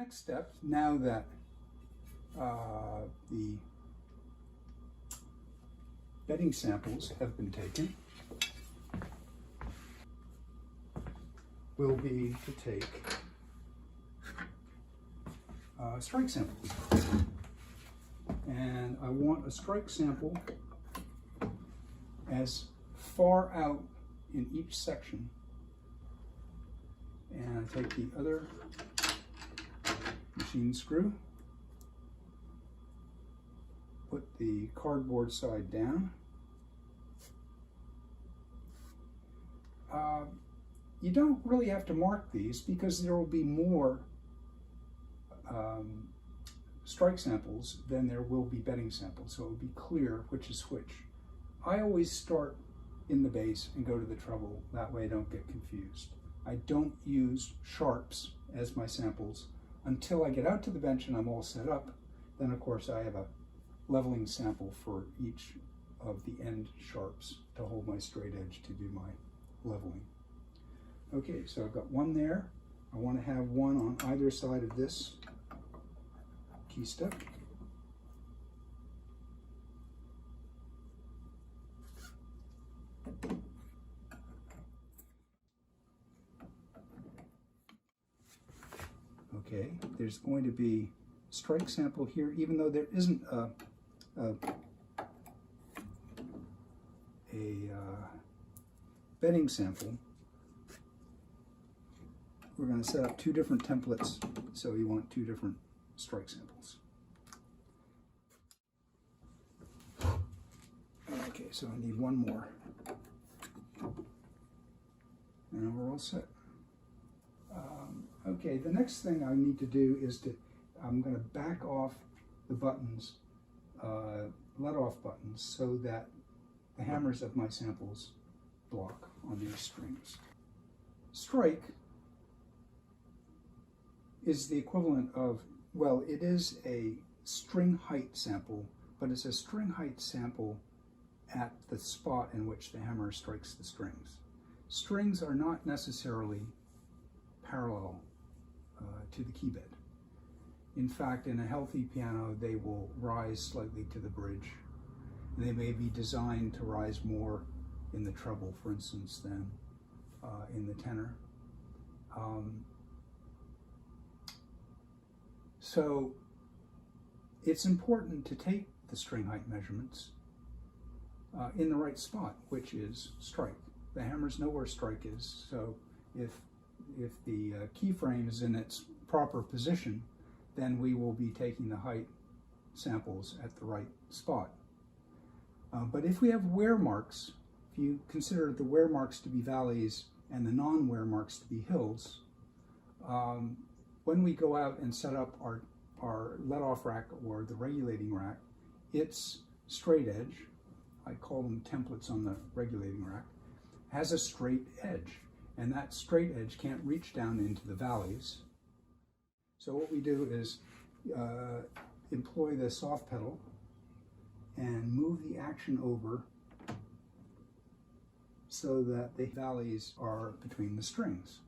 next step, now that the bedding samples have been taken, will be to take strike samples. And I want a strike sample as far out in each section. And I take the other machine screw, put the cardboard side down. You don't really have to mark these because there will be more strike samples than there will be bedding samples, so it will be clear which is which. I always start in the base and go to the treble, that way I don't get confused. I don't use sharps as my samples until I get out to the bench and I'm all set up. Then of course I have a leveling sample for each of the end sharps to hold my straight edge to do my leveling. Okay, so I've got one there. I want to have one on either side of this key step. Okay, there's going to be a strike sample here, even though there isn't a bedding sample. We're going to set up two different templates, so you want two different strike samples. Okay, so I need one more. And we're all set. Okay, the next thing I need to do is I'm going to back off the buttons, let off buttons, so that the hammers of my samples block on these strings. Strike is the equivalent of, well, it is a string height sample, but it's a string height sample at the spot in which the hammer strikes the strings. Strings are not necessarily parallel to the key bed. In fact, in a healthy piano, they will rise slightly to the bridge. And they may be designed to rise more in the treble, for instance, than in the tenor. So it's important to take the string height measurements in the right spot, which is strike. The hammers know where strike is, so if the key frame is in its proper position, then we will be taking the height samples at the right spot. But if we have wear marks, if you consider the wear marks to be valleys and the non-wear marks to be hills, when we go out and set up our let-off rack or the regulating rack, its straight edge, I call them templates on the regulating rack, has a straight edge. And that straight edge can't reach down into the valleys. So what we do is employ the soft pedal and move the action over so that the valleys are between the strings.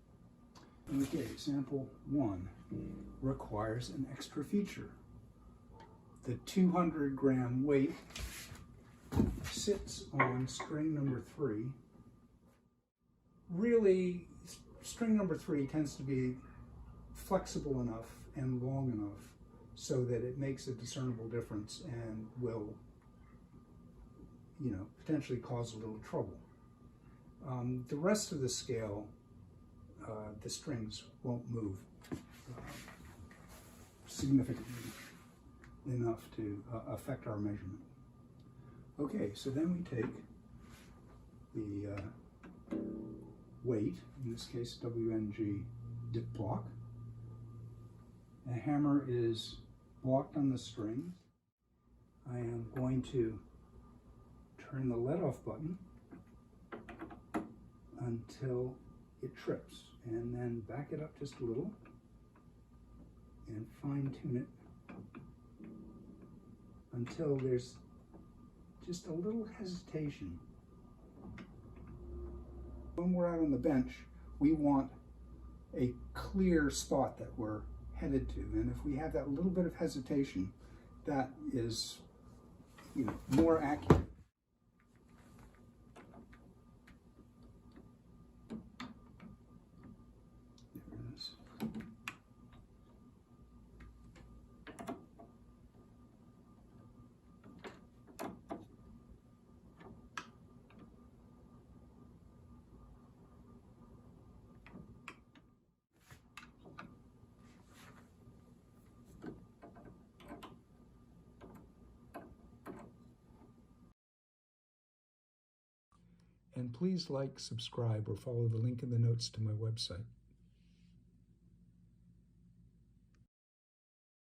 Okay, sample 1 requires an extra feature. The 200-gram weight sits on string number 3. Really, string number 3 tends to be flexible enough and long enough so that it makes a discernible difference and will, potentially cause a little trouble. The rest of the scale, the strings won't move significantly enough to affect our measurement. Okay, so then we take the weight, in this case WNG-Dip block. The hammer is blocked on the strings. I am going to turn the let-off button until it trips, and then back it up just a little and fine-tune it until there's just a little hesitation. When we're out on the bench, we want a clear spot that we're headed to. And if we have that little bit of hesitation, that is, more accurate. There it is. And please like, subscribe, or follow the link in the notes to my website.